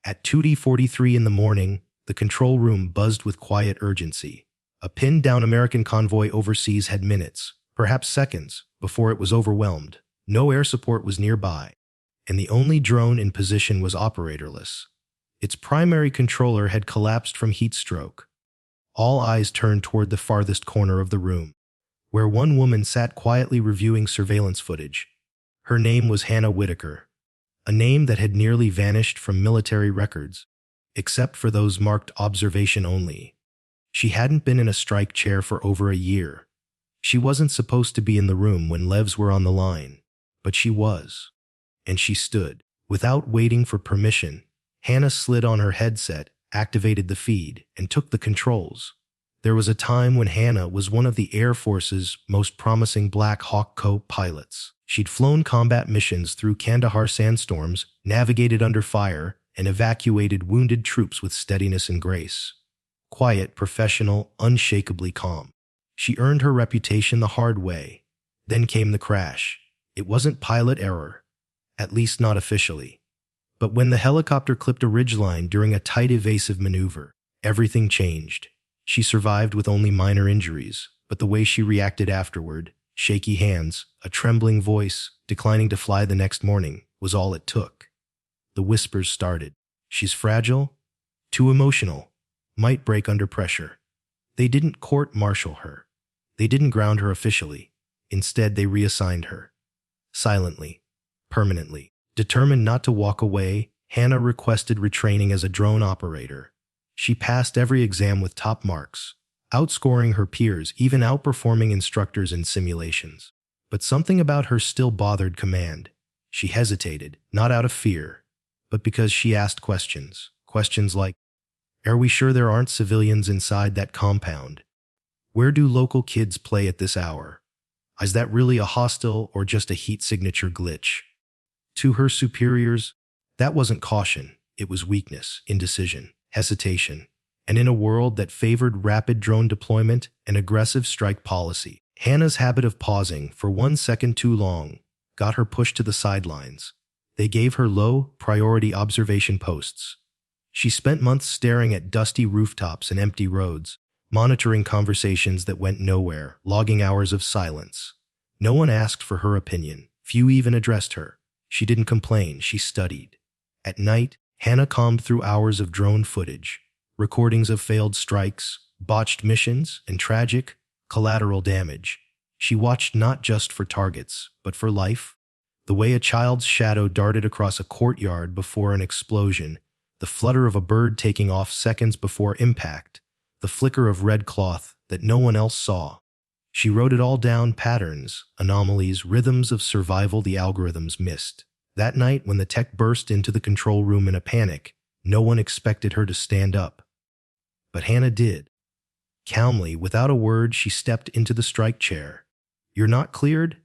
At 2:43 in the morning, the control room buzzed with quiet urgency. A pinned-down American convoy overseas had minutes, perhaps seconds, before it was overwhelmed. No air support was nearby, and the only drone in position was operatorless. Its primary controller had collapsed from heat stroke. All eyes turned toward the farthest corner of the room, where one woman sat quietly reviewing surveillance footage. Her name was Hannah Whitaker, a name that had nearly vanished from military records, except for those marked observation only. She hadn't been in a strike chair for over a year. She wasn't supposed to be in the room when LEVs were on the line, but she was. And she stood. Without waiting for permission, Hannah slid on her headset, activated the feed, and took the controls. There was a time when Hannah was one of the Air Force's most promising Black Hawk co-pilots. She'd flown combat missions through Kandahar sandstorms, navigated under fire, and evacuated wounded troops with steadiness and grace. Quiet, professional, unshakably calm. She earned her reputation the hard way. Then came the crash. It wasn't pilot error, at least not officially. But when the helicopter clipped a ridgeline during a tight evasive maneuver, everything changed. She survived with only minor injuries, but the way she reacted afterward, shaky hands, a trembling voice, declining to fly the next morning, was all it took. The whispers started. She's fragile, too emotional, might break under pressure. They didn't court-martial her. They didn't ground her officially. Instead, they reassigned her. Silently, permanently. Determined not to walk away, Hannah requested retraining as a drone operator. She passed every exam with top marks, outscoring her peers, even outperforming instructors in simulations. But something about her still bothered command. She hesitated, not out of fear, but because she asked questions. Questions like, "Are we sure there aren't civilians inside that compound? Where do local kids play at this hour? Is that really a hostile or just a heat signature glitch?" To her superiors, that wasn't caution, it was weakness, indecision, hesitation. And in a world that favored rapid drone deployment and aggressive strike policy, Hannah's habit of pausing for 1 second too long got her pushed to the sidelines. They gave her low-priority observation posts. She spent months staring at dusty rooftops and empty roads, monitoring conversations that went nowhere, logging hours of silence. No one asked for her opinion. Few even addressed her. She didn't complain, she studied. At night, Hannah combed through hours of drone footage, recordings of failed strikes, botched missions, and tragic, collateral damage. She watched not just for targets, but for life. The way a child's shadow darted across a courtyard before an explosion, the flutter of a bird taking off seconds before impact, the flicker of red cloth that no one else saw. She wrote it all down, patterns, anomalies, rhythms of survival the algorithms missed. That night, when the tech burst into the control room in a panic, no one expected her to stand up. But Hannah did. Calmly, without a word, she stepped into the strike chair. "You're not cleared?"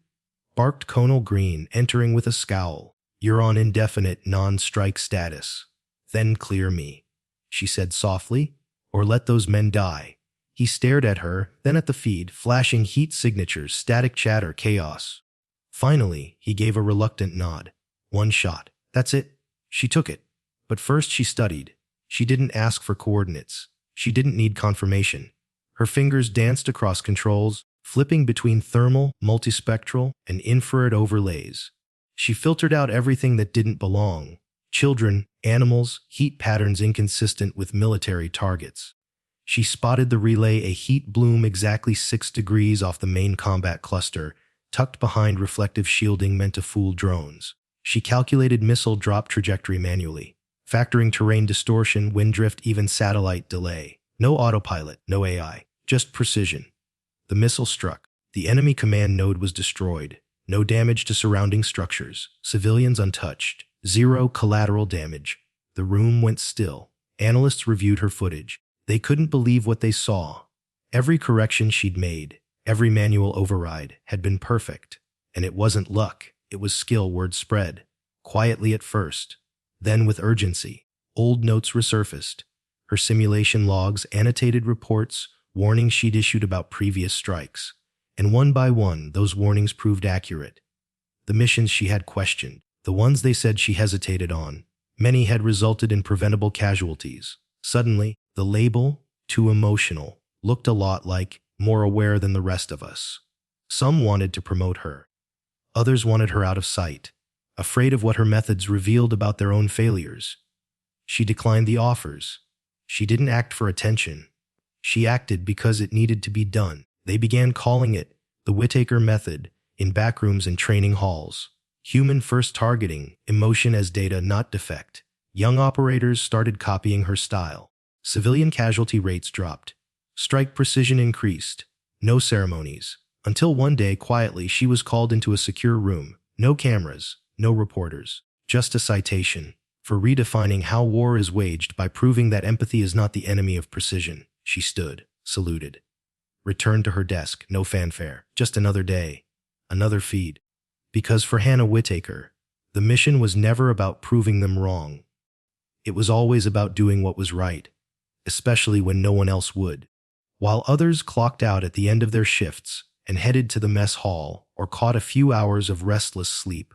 barked Colonel Green, entering with a scowl. "You're on indefinite non-strike status." "Then clear me," she said softly, "or let those men die." He stared at her, then at the feed, flashing heat signatures, static chatter, chaos. Finally, he gave a reluctant nod. "One shot. That's it." She took it. But first she studied. She didn't ask for coordinates. She didn't need confirmation. Her fingers danced across controls, flipping between thermal, multispectral, and infrared overlays. She filtered out everything that didn't belong. Children, animals, heat patterns inconsistent with military targets. She spotted the relay, a heat bloom exactly 6 degrees off the main combat cluster, tucked behind reflective shielding meant to fool drones. She calculated missile drop trajectory manually, factoring terrain distortion, wind drift, even satellite delay. No autopilot, no AI, just precision. The missile struck. The enemy command node was destroyed. No damage to surrounding structures. Civilians untouched. Zero collateral damage. The room went still. Analysts reviewed her footage. They couldn't believe what they saw. Every correction she'd made, every manual override, had been perfect. And it wasn't luck, it was skill. Word spread. Quietly at first. Then with urgency. Old notes resurfaced. Her simulation logs, annotated reports, warnings she'd issued about previous strikes. And one by one, those warnings proved accurate. The missions she had questioned, the ones they said she hesitated on, Many had resulted in preventable casualties. Suddenly, the label, too emotional, looked a lot like more aware than the rest of us. Some wanted to promote her. Others wanted her out of sight, afraid of what her methods revealed about their own failures. She declined the offers. She didn't act for attention. She acted because it needed to be done. They began calling it the Whittaker method in backrooms and training halls. Human-first targeting, emotion as data, not defect. Young operators started copying her style. Civilian casualty rates dropped. Strike precision increased. No ceremonies. Until one day, quietly, she was called into a secure room. No cameras, no reporters. Just a citation for redefining how war is waged by proving that empathy is not the enemy of precision. She stood, saluted, returned to her desk. No fanfare. Just another day. Another feed. Because for Hannah Whittaker, the mission was never about proving them wrong. It was always about doing what was right, especially when no one else would. While others clocked out at the end of their shifts and headed to the mess hall or caught a few hours of restless sleep,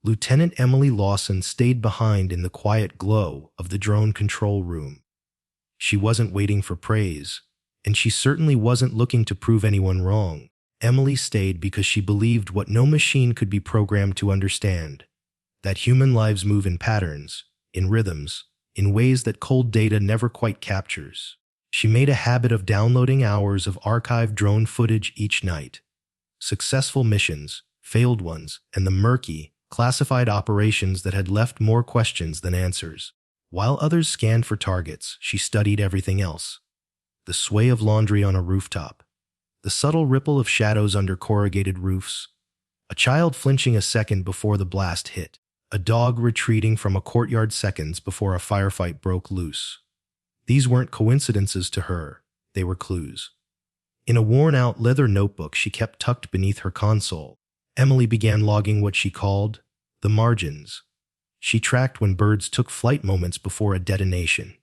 Lieutenant Emily Lawson stayed behind in the quiet glow of the drone control room. She wasn't waiting for praise, and she certainly wasn't looking to prove anyone wrong. Emily stayed because she believed what no machine could be programmed to understand, that human lives move in patterns, in rhythms, in ways that cold data never quite captures. She made a habit of downloading hours of archived drone footage each night. Successful missions, failed ones, and the murky, classified operations that had left more questions than answers. While others scanned for targets, she studied everything else. The sway of laundry on a rooftop, the subtle ripple of shadows under corrugated roofs, a child flinching a second before the blast hit, a dog retreating from a courtyard seconds before a firefight broke loose. These weren't coincidences to her, they were clues. In a worn-out leather notebook she kept tucked beneath her console, Emily began logging what she called the margins. She tracked when birds took flight moments before a detonation.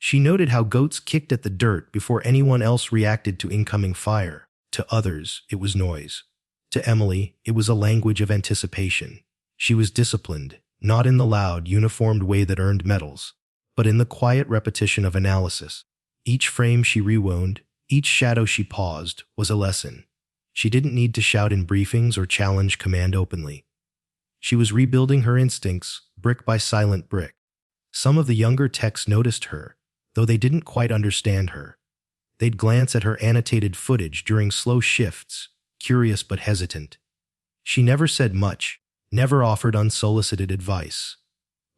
She noted how goats kicked at the dirt before anyone else reacted to incoming fire. To others, it was noise. To Emily, it was a language of anticipation. She was disciplined, not in the loud, uniformed way that earned medals, but in the quiet repetition of analysis. Each frame she rewound, each shadow she paused, was a lesson. She didn't need to shout in briefings or challenge command openly. She was rebuilding her instincts, brick by silent brick. Some of the younger techs noticed her, though they didn't quite understand her. They'd glance at her annotated footage during slow shifts, curious but hesitant. She never said much, never offered unsolicited advice.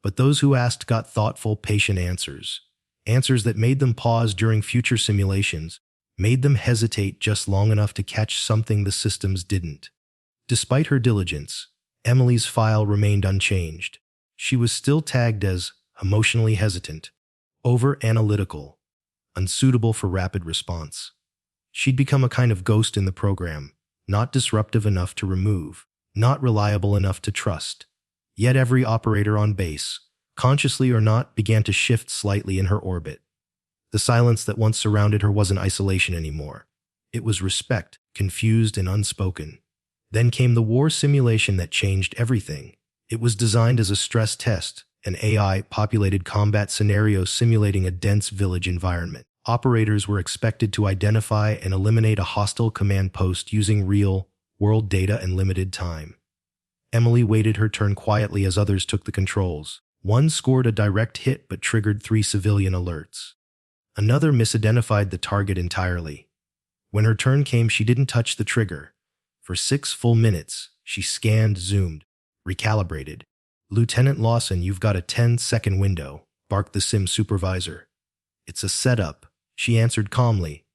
But those who asked got thoughtful, patient answers. Answers that made them pause during future simulations, made them hesitate just long enough to catch something the systems didn't. Despite her diligence, Emily's file remained unchanged. She was still tagged as emotionally hesitant, over-analytical, unsuitable for rapid response. She'd become a kind of ghost in the program, not disruptive enough to remove, not reliable enough to trust. Yet every operator on base, consciously or not, began to shift slightly in her orbit. The silence that once surrounded her wasn't isolation anymore. It was respect, confused and unspoken. Then came the war simulation that changed everything. It was designed as a stress test, an AI-populated combat scenario simulating a dense village environment. Operators were expected to identify and eliminate a hostile command post using real-world data and limited time. Emily waited her turn quietly as others took the controls. One scored a direct hit but triggered 3 civilian alerts. Another misidentified the target entirely. When her turn came, she didn't touch the trigger. For 6 full minutes, she scanned, zoomed, recalibrated. "Lieutenant Lawson, you've got a 10-second window," barked the sim supervisor. "It's a setup," she answered calmly.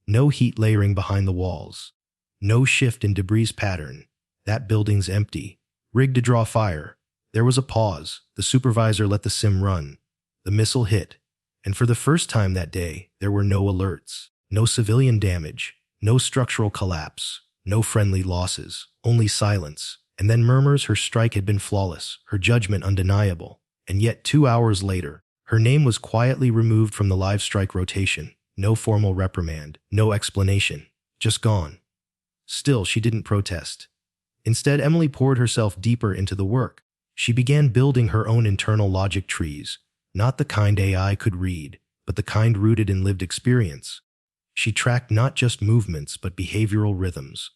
No heat layering behind the walls. No shift in debris pattern. That building's empty. Rigged to draw fire. There was a pause. The supervisor let the sim run. The missile hit. And for the first time that day, there were no alerts. No civilian damage. No structural collapse. No friendly losses. Only silence. And then murmurs. Her strike had been flawless. Her judgment undeniable. And yet 2 hours later, her name was quietly removed from the live strike rotation. No formal reprimand. No explanation. Just gone. Still, she didn't protest. Instead, Emily poured herself deeper into the work. She began building her own internal logic trees, not the kind AI could read, but the kind rooted in lived experience. She tracked not just movements but behavioral rhythms.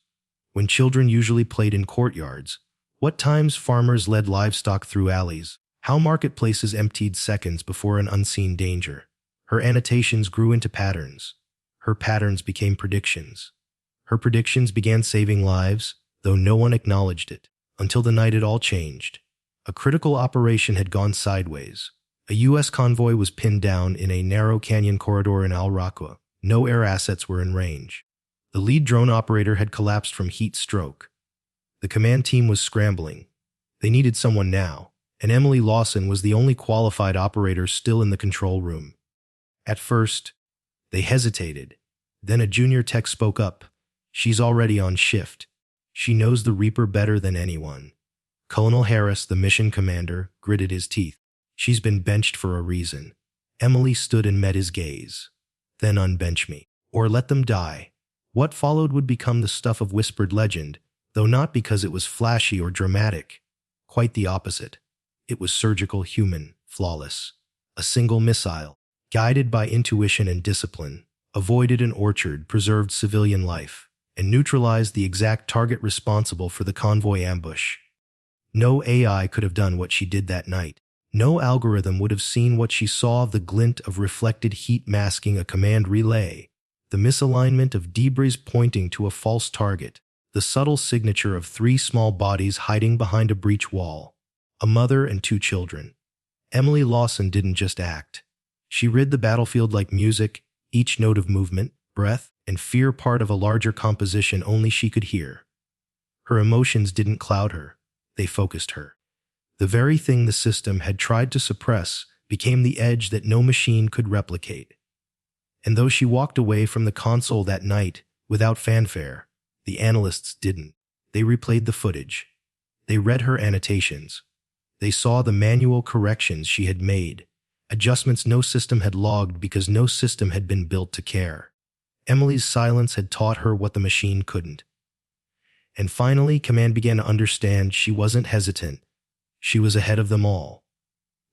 When children usually played in courtyards, what times farmers led livestock through alleys, how marketplaces emptied seconds before an unseen danger. Her annotations grew into patterns. Her patterns became predictions. Her predictions began saving lives, though no one acknowledged it, until the night it all changed. A critical operation had gone sideways. A U.S. convoy was pinned down in a narrow canyon corridor in Al Raqqa. No air assets were in range. The lead drone operator had collapsed from heat stroke. The command team was scrambling. They needed someone now, and Emily Lawson was the only qualified operator still in the control room. At first, they hesitated. Then a junior tech spoke up. "She's already on shift. She knows the Reaper better than anyone." Colonel Harris, the mission commander, gritted his teeth. "She's been benched for a reason." Emily stood and met his gaze. "Then unbench me, or let them die." What followed would become the stuff of whispered legend, though not because it was flashy or dramatic. Quite the opposite. It was surgical, human, flawless. A single missile, guided by intuition and discipline, avoided an orchard, preserved civilian life, and neutralized the exact target responsible for the convoy ambush. No AI could have done what she did that night. No algorithm would have seen what she saw: the glint of reflected heat masking a command relay, the misalignment of debris pointing to a false target, the subtle signature of 3 small bodies hiding behind a breach wall, a mother and 2 children. Emily Lawson didn't just act. She read the battlefield like music, each note of movement, breath, and fear part of a larger composition only she could hear. Her emotions didn't cloud her, they focused her. The very thing the system had tried to suppress became the edge that no machine could replicate. And though she walked away from the console that night without fanfare, the analysts didn't. They replayed the footage. They read her annotations. They saw the manual corrections she had made, adjustments no system had logged because no system had been built to care. Emily's silence had taught her what the machine couldn't. And finally, Command began to understand. She wasn't hesitant. She was ahead of them all.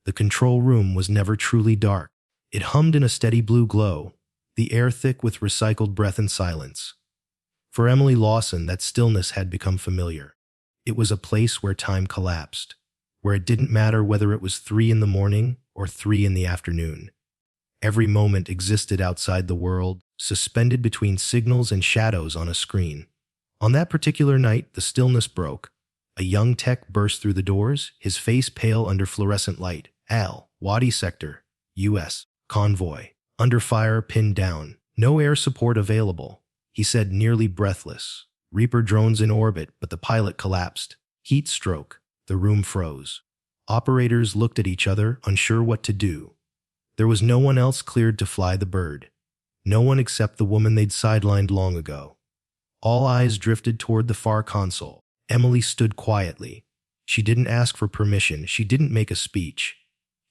The control room was never truly dark. It hummed in a steady blue glow, the air thick with recycled breath and silence. For Emily Lawson, that stillness had become familiar. It was a place where time collapsed, where it didn't matter whether it was 3 in the morning or 3 in the afternoon. Every moment existed outside the world, suspended between signals and shadows on a screen. On that particular night, the stillness broke. A young tech burst through the doors, his face pale under fluorescent light. "Al, Wadi Sector, U.S. Convoy. Under fire, pinned down. No air support available," he said, nearly breathless. "Reaper drones in orbit," but the pilot collapsed. Heat stroke. The room froze. Operators looked at each other, unsure what to do. There was no one else cleared to fly the bird. No one except the woman they'd sidelined long ago. All eyes drifted toward the far console. Emily stood quietly. She didn't ask for permission. She didn't make a speech.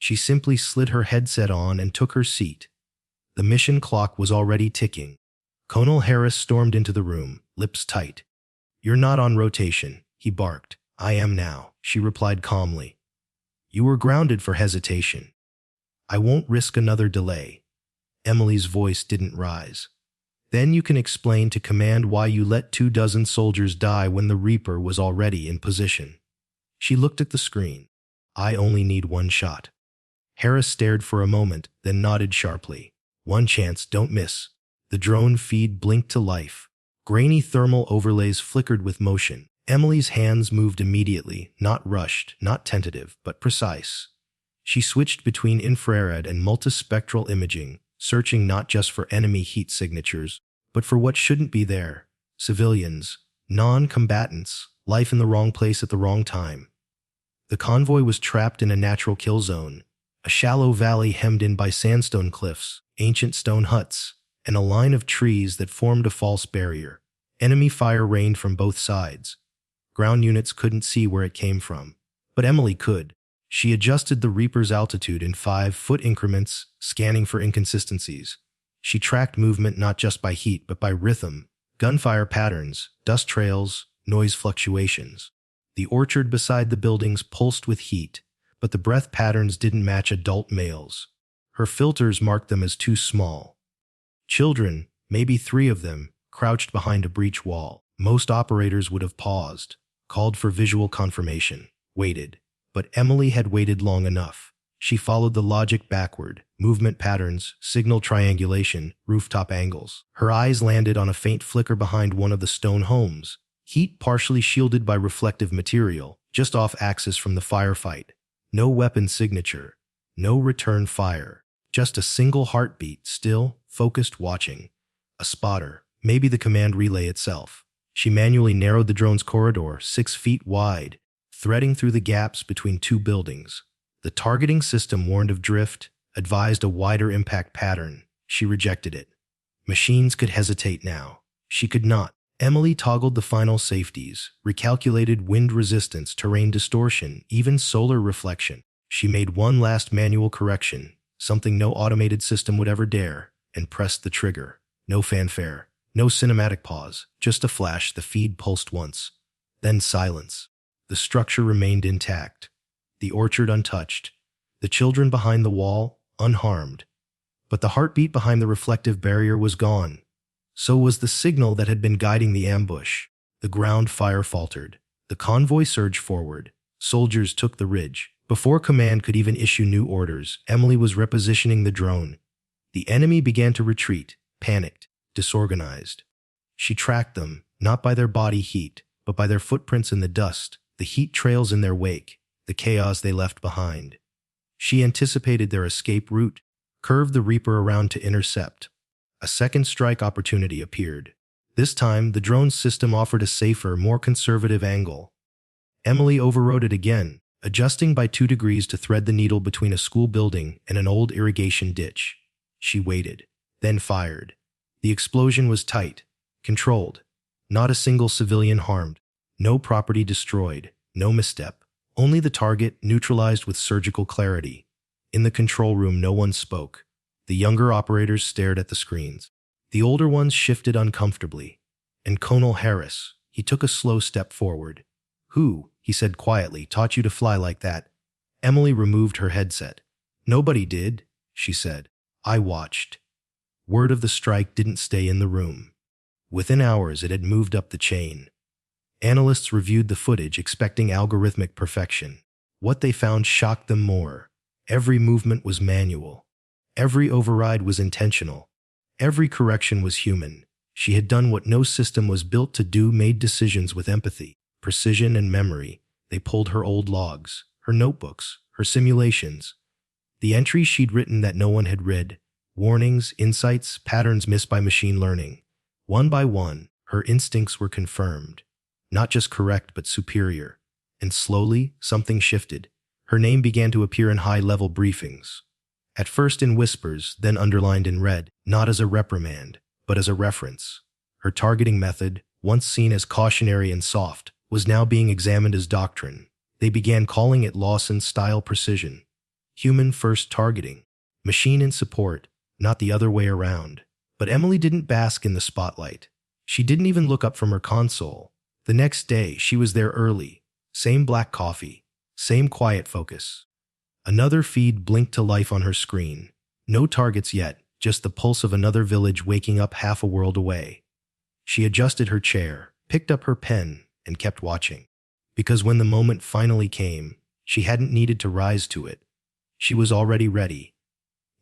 She simply slid her headset on and took her seat. The mission clock was already ticking. Colonel Harris stormed into the room, lips tight. "You're not on rotation," he barked. "I am now," she replied calmly. "You were grounded for hesitation. I won't risk another delay." Emily's voice didn't rise. "Then you can explain to Command why you let 24 soldiers die when the Reaper was already in position." She looked at the screen. "I only need 1 shot." Harris stared for a moment, then nodded sharply. "1 chance, don't miss." The drone feed blinked to life. Grainy thermal overlays flickered with motion. Emily's hands moved immediately, not rushed, not tentative, but precise. She switched between infrared and multispectral imaging, searching not just for enemy heat signatures, but for what shouldn't be there: civilians, non-combatants, life in the wrong place at the wrong time. The convoy was trapped in a natural kill zone, a shallow valley hemmed in by sandstone cliffs, ancient stone huts, and a line of trees that formed a false barrier. Enemy fire rained from both sides. Ground units couldn't see where it came from, but Emily could. She adjusted the Reaper's altitude in 5-foot increments, scanning for inconsistencies. She tracked movement not just by heat but by rhythm, gunfire patterns, dust trails, noise fluctuations. The orchard beside the buildings pulsed with heat, but the breath patterns didn't match adult males. Her filters marked them as too small. Children, maybe 3 of them, crouched behind a breech wall. Most operators would have paused, called for visual confirmation, waited. But Emily had waited long enough. She followed the logic backward: movement patterns, signal triangulation, rooftop angles. Her eyes landed on a faint flicker behind one of the stone homes, heat partially shielded by reflective material, just off-axis from the firefight. No weapon signature, no return fire, just a single heartbeat, still, focused, watching. A spotter, maybe the command relay itself. She manually narrowed the drone's corridor, 6 feet wide, threading through the gaps between 2 buildings. The targeting system warned of drift, advised a wider impact pattern. She rejected it. Machines could hesitate now. She could not. Emily toggled the final safeties, recalculated wind resistance, terrain distortion, even solar reflection. She made one last manual correction, something no automated system would ever dare, and pressed the trigger. No fanfare, no cinematic pause, just a flash. The feed pulsed once. Then silence. The structure remained intact. The orchard untouched. The children behind the wall unharmed. But the heartbeat behind the reflective barrier was gone. So was the signal that had been guiding the ambush. The ground fire faltered. The convoy surged forward. Soldiers took the ridge. Before command could even issue new orders, Emily was repositioning the drone. The enemy began to retreat, panicked, disorganized. She tracked them, not by their body heat, but by their footprints in the dust, the heat trails in their wake, the chaos they left behind. She anticipated their escape route, curved the Reaper around to intercept. A second strike opportunity appeared. This time, the drone's system offered a safer, more conservative angle. Emily overrode it again, adjusting by 2 degrees to thread the needle between a school building and an old irrigation ditch. She waited, then fired. The explosion was tight, controlled. Not a single civilian harmed, no property destroyed, no misstep. Only the target neutralized with surgical clarity. In the control room, no one spoke. The younger operators stared at the screens. The older ones shifted uncomfortably. And Colonel Harris, he took a slow step forward. "Who," he said quietly, "taught you to fly like that?" Emily removed her headset. "Nobody did," she said. "I watched." Word of the strike didn't stay in the room. Within hours, it had moved up the chain. Analysts reviewed the footage, expecting algorithmic perfection. What they found shocked them more. Every movement was manual. Every override was intentional. Every correction was human. She had done what no system was built to do, made decisions with empathy, precision, and memory. They pulled her old logs, her notebooks, her simulations. The entries she'd written that no one had read. Warnings, insights, patterns missed by machine learning. One by one, her instincts were confirmed. Not just correct, but superior. And slowly, something shifted. Her name began to appear in high-level briefings. At first in whispers, then underlined in red, not as a reprimand, but as a reference. Her targeting method, once seen as cautionary and soft, was now being examined as doctrine. They began calling it Lawson-style precision. Human-first targeting. Machine in support, not the other way around. But Emily didn't bask in the spotlight. She didn't even look up from her console. The next day, she was there early. Same black coffee. Same quiet focus. Another feed blinked to life on her screen. No targets yet, just the pulse of another village waking up half a world away. She adjusted her chair, picked up her pen, and kept watching. Because when the moment finally came, she hadn't needed to rise to it. She was already ready.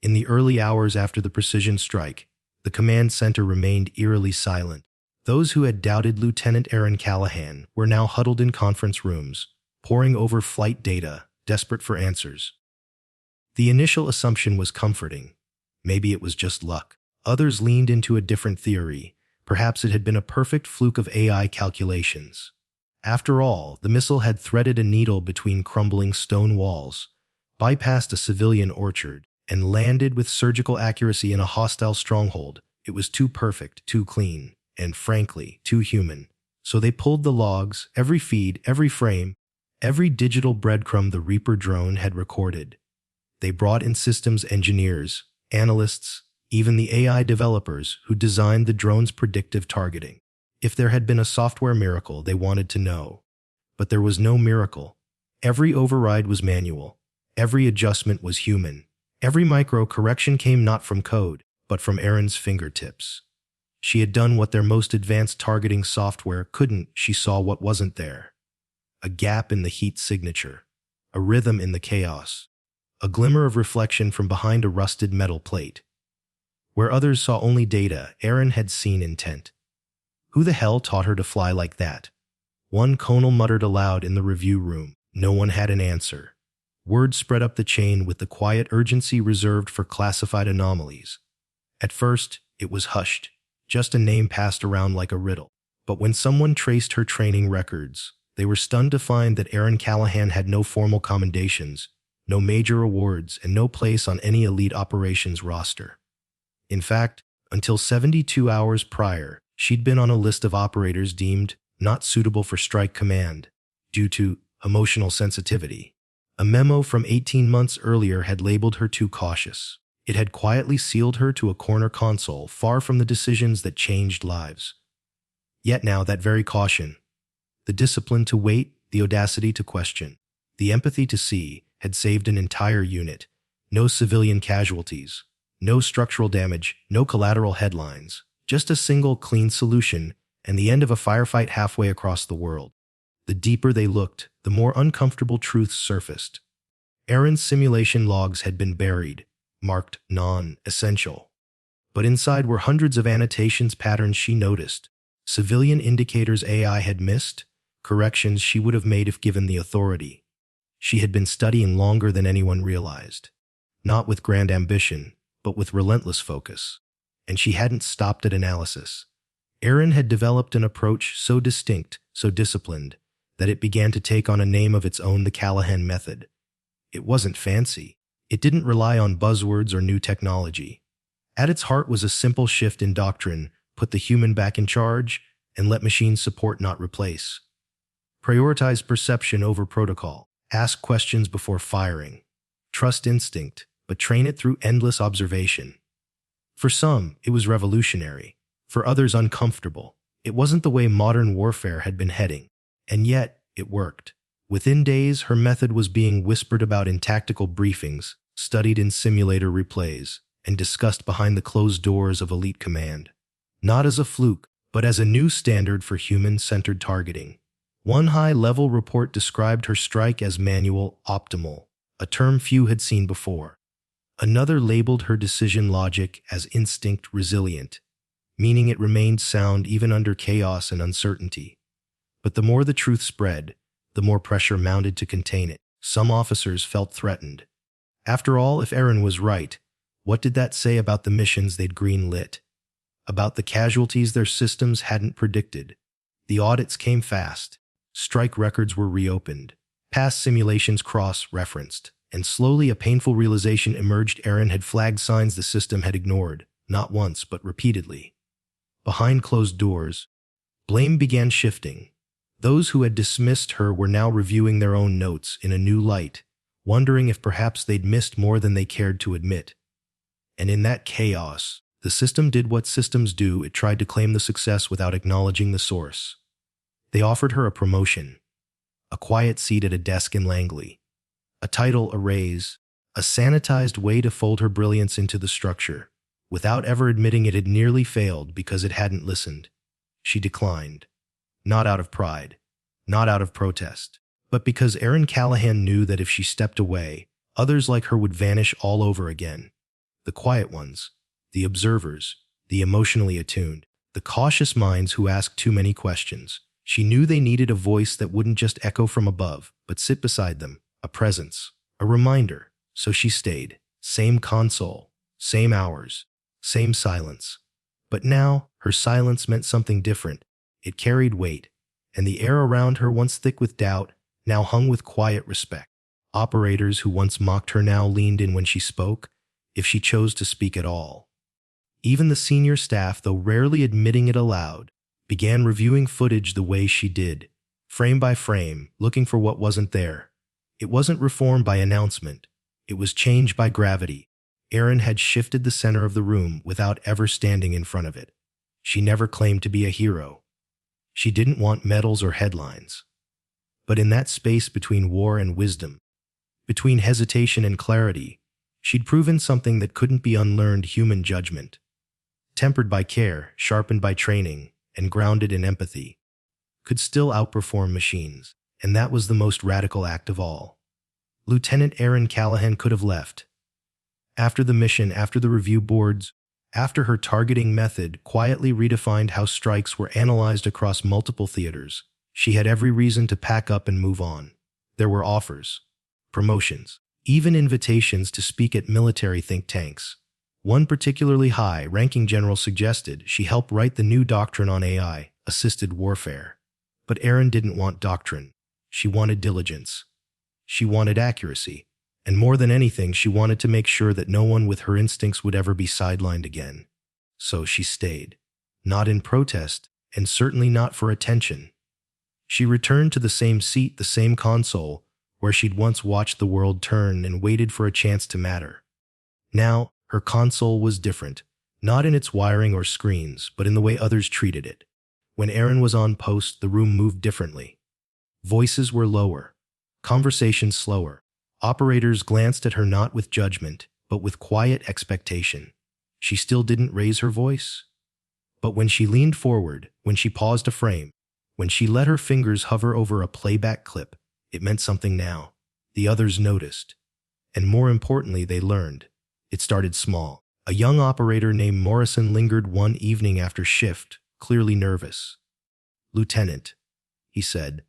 In the early hours after the precision strike, the command center remained eerily silent. Those who had doubted Lieutenant Aaron Callahan were now huddled in conference rooms, poring over flight data, desperate for answers. The initial assumption was comforting. Maybe it was just luck. Others leaned into a different theory. Perhaps it had been a perfect fluke of AI calculations. After all, the missile had threaded a needle between crumbling stone walls, bypassed a civilian orchard, and landed with surgical accuracy in a hostile stronghold. It was too perfect, too clean, and frankly, too human. So they pulled the logs, every feed, every frame, every digital breadcrumb the Reaper drone had recorded. They brought in systems engineers, analysts, even the AI developers who designed the drone's predictive targeting. If there had been a software miracle, they wanted to know. But there was no miracle. Every override was manual. Every adjustment was human. Every micro correction came not from code, but from Erin's fingertips. She had done what their most advanced targeting software couldn't. She saw what wasn't there. A gap in the heat signature. A rhythm in the chaos. A glimmer of reflection from behind a rusted metal plate. Where others saw only data, Erin had seen intent. Who the hell taught her to fly like that? One colonel muttered aloud in the review room. No one had an answer. Word spread up the chain with the quiet urgency reserved for classified anomalies. At first, it was hushed, just a name passed around like a riddle. But when someone traced her training records, they were stunned to find that Erin Callahan had no formal commendations, no major awards, and no place on any elite operations roster. In fact, until 72 hours prior, she'd been on a list of operators deemed not suitable for strike command due to emotional sensitivity. A memo from 18 months earlier had labeled her too cautious. It had quietly sealed her to a corner console, far from the decisions that changed lives. Yet now that very caution, the discipline to wait, the audacity to question, the empathy to see, had saved an entire unit. No civilian casualties, no structural damage, no collateral headlines, just a single clean solution and the end of a firefight halfway across the world. The deeper they looked, the more uncomfortable truths surfaced. Erin's simulation logs had been buried, marked non-essential. But inside were hundreds of annotations, patterns she noticed, civilian indicators AI had missed, corrections she would have made if given the authority. She had been studying longer than anyone realized, not with grand ambition, but with relentless focus. And she hadn't stopped at analysis. Erin had developed an approach so distinct, so disciplined, that it began to take on a name of its own, the Callahan Method. It wasn't fancy. It didn't rely on buzzwords or new technology. At its heart was a simple shift in doctrine: put the human back in charge and let machines support, not replace. Prioritize perception over protocol. Ask questions before firing. Trust instinct, but train it through endless observation. For some, it was revolutionary. For others, uncomfortable. It wasn't the way modern warfare had been heading. And yet, it worked. Within days, her method was being whispered about in tactical briefings, studied in simulator replays, and discussed behind the closed doors of elite command. Not as a fluke, but as a new standard for human-centered targeting. One high-level report described her strike as manual optimal, a term few had seen before. Another labeled her decision logic as instinct resilient, meaning it remained sound even under chaos and uncertainty. But the more the truth spread, the more pressure mounted to contain it. Some officers felt threatened. After all, if Erin was right, what did that say about the missions they'd green-lit? About the casualties their systems hadn't predicted? The audits came fast. Strike records were reopened. Past simulations cross-referenced. And slowly a painful realization emerged: Erin had flagged signs the system had ignored, not once but repeatedly. Behind closed doors, blame began shifting. Those who had dismissed her were now reviewing their own notes in a new light, wondering if perhaps they'd missed more than they cared to admit. And in that chaos, the system did what systems do: it tried to claim the success without acknowledging the source. They offered her a promotion, a quiet seat at a desk in Langley, a title, a raise, a sanitized way to fold her brilliance into the structure, without ever admitting it had nearly failed because it hadn't listened. She declined. Not out of pride, not out of protest, but because Erin Callahan knew that if she stepped away, others like her would vanish all over again. The quiet ones, the observers, the emotionally attuned, the cautious minds who asked too many questions. She knew they needed a voice that wouldn't just echo from above, but sit beside them, a presence, a reminder. So she stayed. Same console, same hours, same silence. But now, her silence meant something different. It carried weight, and the air around her, once thick with doubt, now hung with quiet respect. Operators who once mocked her now leaned in when she spoke, if she chose to speak at all. Even the senior staff, though rarely admitting it aloud, began reviewing footage the way she did, frame by frame, looking for what wasn't there. It wasn't reform by announcement. It was change by gravity. Erin had shifted the center of the room without ever standing in front of it. She never claimed to be a hero. She didn't want medals or headlines. But in that space between war and wisdom, between hesitation and clarity, she'd proven something that couldn't be unlearned: human judgment. Tempered by care, sharpened by training, and grounded in empathy, could still outperform machines. And that was the most radical act of all. Lieutenant Erin Callahan could have left. After the mission, after the review boards, after her targeting method quietly redefined how strikes were analyzed across multiple theaters, she had every reason to pack up and move on. There were offers, promotions, even invitations to speak at military think tanks. One particularly high-ranking general suggested she help write the new doctrine on AI-assisted warfare. But Erin didn't want doctrine. She wanted diligence. She wanted accuracy. And more than anything, she wanted to make sure that no one with her instincts would ever be sidelined again. So she stayed. Not in protest, and certainly not for attention. She returned to the same seat, the same console, where she'd once watched the world turn and waited for a chance to matter. Now, her console was different, not in its wiring or screens, but in the way others treated it. When Erin was on post, the room moved differently. Voices were lower, conversations slower. Operators glanced at her not with judgment, but with quiet expectation. She still didn't raise her voice. But when she leaned forward, when she paused a frame, when she let her fingers hover over a playback clip, it meant something now. The others noticed. And more importantly, they learned. It started small. A young operator named Morrison lingered one evening after shift, clearly nervous. "Lieutenant," he said,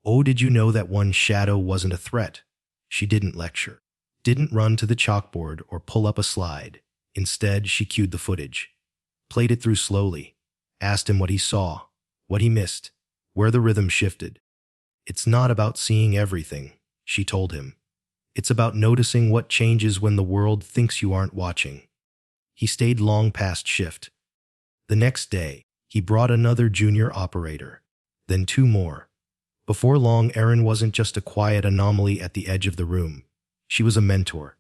"oh, did you know that one shadow wasn't a threat?" She didn't lecture, didn't run to the chalkboard or pull up a slide. Instead, she cued the footage, played it through slowly, asked him what he saw, what he missed, where the rhythm shifted. "It's not about seeing everything," she told him. "It's about noticing what changes when the world thinks you aren't watching." He stayed long past shift. The next day, he brought another junior operator, then two more. Before long, Erin wasn't just a quiet anomaly at the edge of the room. She was a mentor,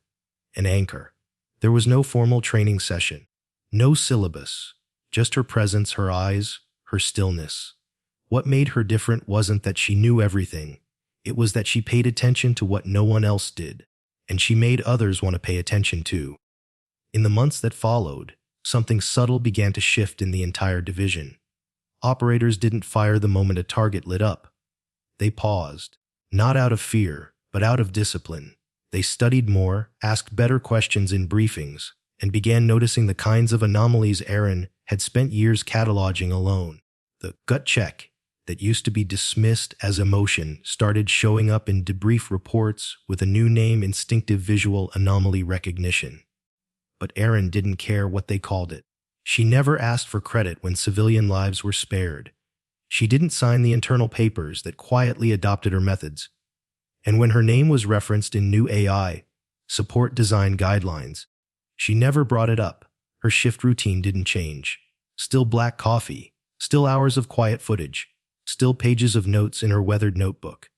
an anchor. There was no formal training session, no syllabus, just her presence, her eyes, her stillness. What made her different wasn't that she knew everything. It was that she paid attention to what no one else did, and she made others want to pay attention too. In the months that followed, something subtle began to shift in the entire division. Operators didn't fire the moment a target lit up. They paused, not out of fear, but out of discipline. They studied more, asked better questions in briefings, and began noticing the kinds of anomalies Erin had spent years cataloging alone. The gut check that used to be dismissed as emotion started showing up in debrief reports with a new name: instinctive visual anomaly recognition. But Erin didn't care what they called it. She never asked for credit when civilian lives were spared. She didn't sign the internal papers that quietly adopted her methods. And when her name was referenced in new AI support design guidelines, she never brought it up. Her shift routine didn't change. Still black coffee, still hours of quiet footage, still pages of notes in her weathered notebook.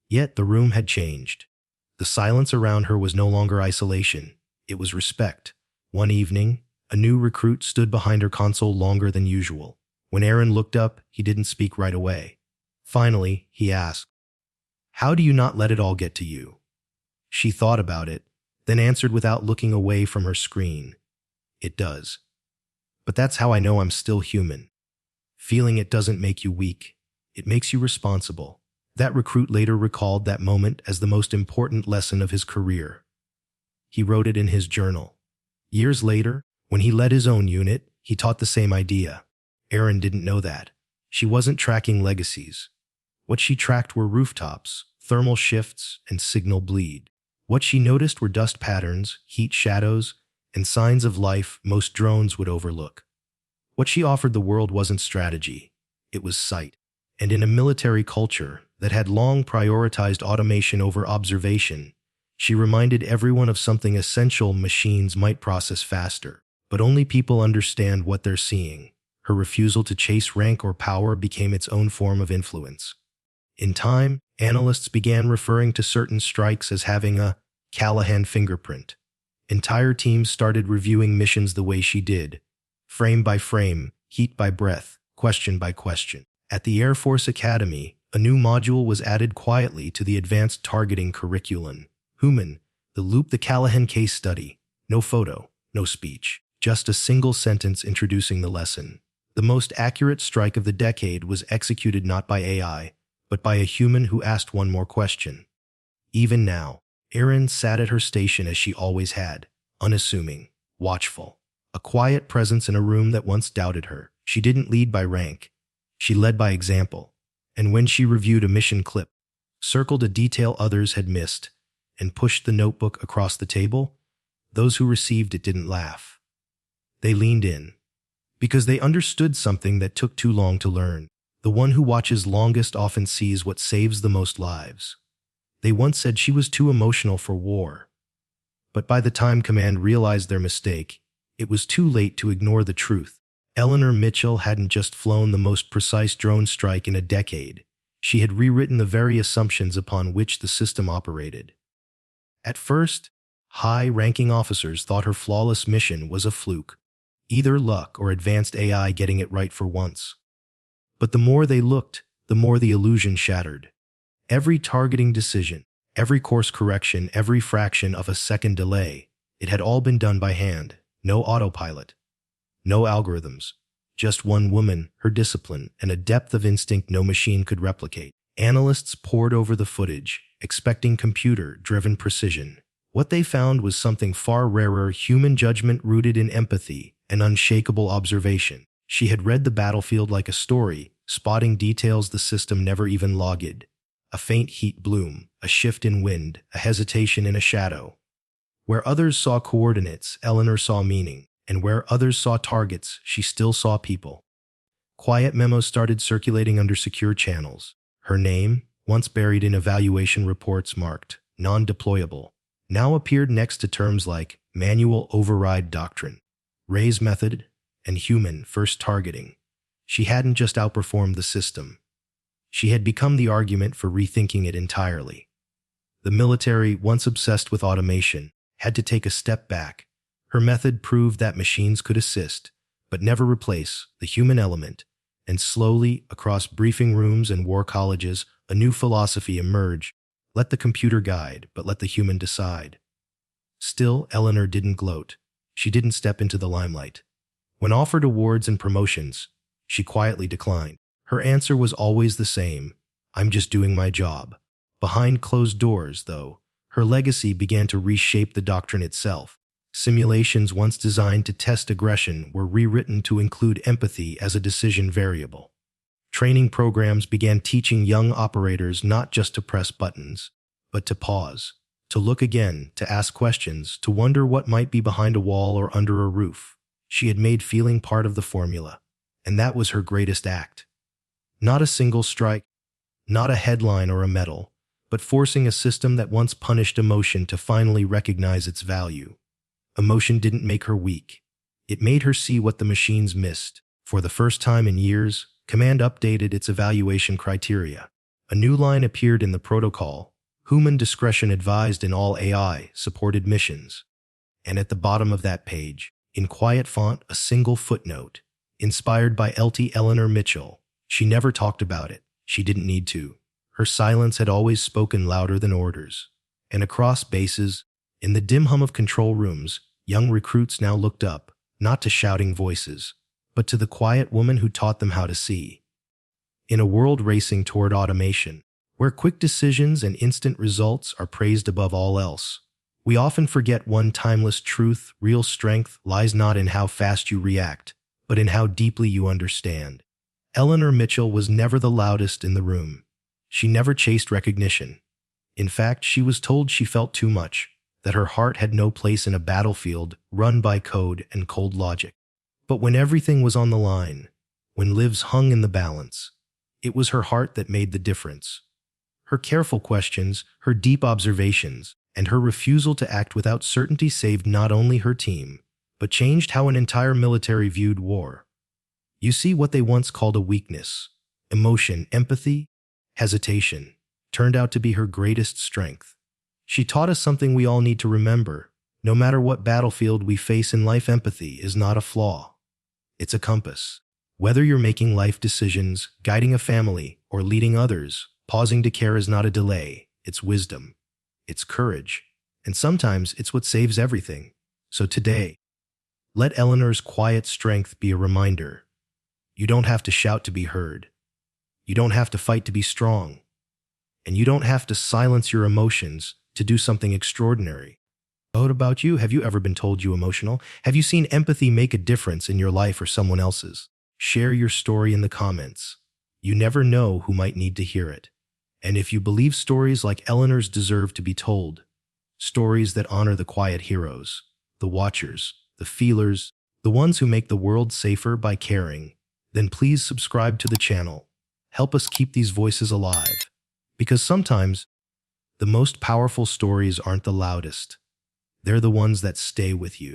Yet the room had changed. The silence around her was no longer isolation. It was respect. One evening, a new recruit stood behind her console longer than usual. When Erin looked up, he didn't speak right away. Finally, he asked, "How do you not let it all get to you?" She thought about it, then answered without looking away from her screen, "It does. But that's how I know I'm still human. Feeling it doesn't make you weak. It makes you responsible." That recruit later recalled that moment as the most important lesson of his career. He wrote it in his journal. Years later, when he led his own unit, he taught the same idea. Erin didn't know that. She wasn't tracking legacies. What she tracked were rooftops, thermal shifts, and signal bleed. What she noticed were dust patterns, heat shadows, and signs of life most drones would overlook. What she offered the world wasn't strategy, it was sight. And in a military culture that had long prioritized automation over observation, she reminded everyone of something essential: machines might process faster, but only people understand what they're seeing. Her refusal to chase rank or power became its own form of influence. In time, analysts began referring to certain strikes as having a Callahan fingerprint. Entire teams started reviewing missions the way she did, frame by frame, heat by breath, question by question. At the Air Force Academy, A new module was added quietly to the advanced targeting curriculum. Human, the Loop the Callahan case study. No photo, no speech, just a single sentence introducing the lesson. The most accurate strike of the decade was executed not by AI, but by a human who asked one more question. Even now, Erin sat at her station as she always had, unassuming, watchful, a quiet presence in a room that once doubted her. She didn't lead by rank. She led by example. And when she reviewed a mission clip, circled a detail others had missed, and pushed the notebook across the table, those who received it didn't laugh. They leaned in, because they understood something that took too long to learn. The one who watches longest often sees what saves the most lives. They once said she was too emotional for war. But by the time Command realized their mistake, it was too late to ignore the truth. Eleanor Mitchell hadn't just flown the most precise drone strike in a decade. She had rewritten the very assumptions upon which the system operated. At first, high-ranking officers thought her flawless mission was a fluke, either luck or advanced AI getting it right for once. But the more they looked, the more the illusion shattered. Every targeting decision, every course correction, every fraction of a second delay, it had all been done by hand. No autopilot, no algorithms, just one woman, her discipline, and a depth of instinct no machine could replicate. Analysts pored over the footage, expecting computer-driven precision. What they found was something far rarer: human judgment rooted in empathy and unshakable observation. She had read the battlefield like a story, spotting details the system never even logged. A faint heat bloom, a shift in wind, a hesitation in a shadow. Where others saw coordinates, Eleanor saw meaning, and where others saw targets, she still saw people. Quiet memos started circulating under secure channels. Her name, once buried in evaluation reports marked non-deployable, now appeared next to terms like manual override doctrine, Ray's method, and human first targeting. She hadn't just outperformed the system. She had become the argument for rethinking it entirely. The military, once obsessed with automation, had to take a step back. Her method proved that machines could assist, but never replace, the human element, and slowly, across briefing rooms and war colleges, a new philosophy emerged. Let the computer guide, but let the human decide. Still, Eleanor didn't gloat. She didn't step into the limelight. When offered awards and promotions, she quietly declined. Her answer was always the same: I'm just doing my job. Behind closed doors, though, her legacy began to reshape the doctrine itself. Simulations once designed to test aggression were rewritten to include empathy as a decision variable. Training programs began teaching young operators not just to press buttons, but to pause, to look again, to ask questions, to wonder what might be behind a wall or under a roof. She had made feeling part of the formula, and that was her greatest act. Not a single strike, not a headline or a medal, but forcing a system that once punished emotion to finally recognize its value. Emotion didn't make her weak. It made her see what the machines missed. For the first time in years, Command updated its evaluation criteria. A new line appeared in the protocol: human discretion advised in all AI-supported missions. And at the bottom of that page, in quiet font, a single footnote, inspired by LT Eleanor Mitchell. She never talked about it. She didn't need to. Her silence had always spoken louder than orders. And across bases, in the dim hum of control rooms, young recruits now looked up, not to shouting voices, but to the quiet woman who taught them how to see. In a world racing toward automation, where quick decisions and instant results are praised above all else, we often forget one timeless truth: real strength lies not in how fast you react, but in how deeply you understand. Eleanor Mitchell was never the loudest in the room. She never chased recognition. In fact, she was told she felt too much, that her heart had no place in a battlefield run by code and cold logic. But when everything was on the line, when lives hung in the balance, it was her heart that made the difference. Her careful questions, her deep observations, and her refusal to act without certainty saved not only her team, but changed how an entire military viewed war. You see, what they once called a weakness, emotion, empathy, hesitation, turned out to be her greatest strength. She taught us something we all need to remember. No matter what battlefield we face in life, empathy is not a flaw. It's a compass. Whether you're making life decisions, guiding a family, or leading others. Pausing to care is not a delay, it's wisdom, it's courage, and sometimes it's what saves everything. So today, let Eleanor's quiet strength be a reminder. You don't have to shout to be heard. You don't have to fight to be strong. And you don't have to silence your emotions to do something extraordinary. What about you? Have you ever been told you emotional? Have you seen empathy make a difference in your life or someone else's? Share your story in the comments. You never know who might need to hear it. And if you believe stories like Eleanor's deserve to be told, stories that honor the quiet heroes, the watchers, the feelers, the ones who make the world safer by caring, then please subscribe to the channel. Help us keep these voices alive. Because sometimes, the most powerful stories aren't the loudest. They're the ones that stay with you.